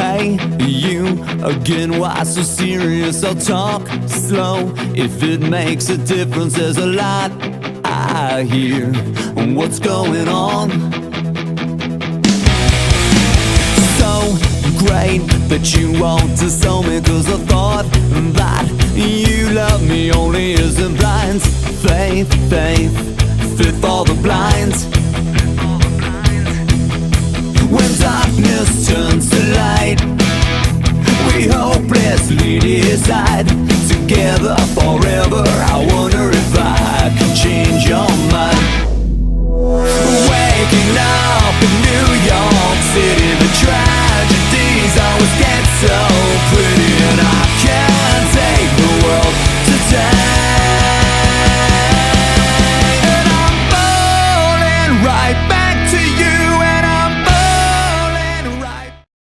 Hey, you, again, why so serious? I'll talk slow. If it makes a difference, there's a lot I hear. What's going on? So great that you want to sell me, 'cause I thought that you love me only as in blinds. Faith, faith, fit for the blinds. When darkness turns to light, we hopelessly decide together forever. I wonder if I can change your mind. Waking up in New York City, the tragedies always get so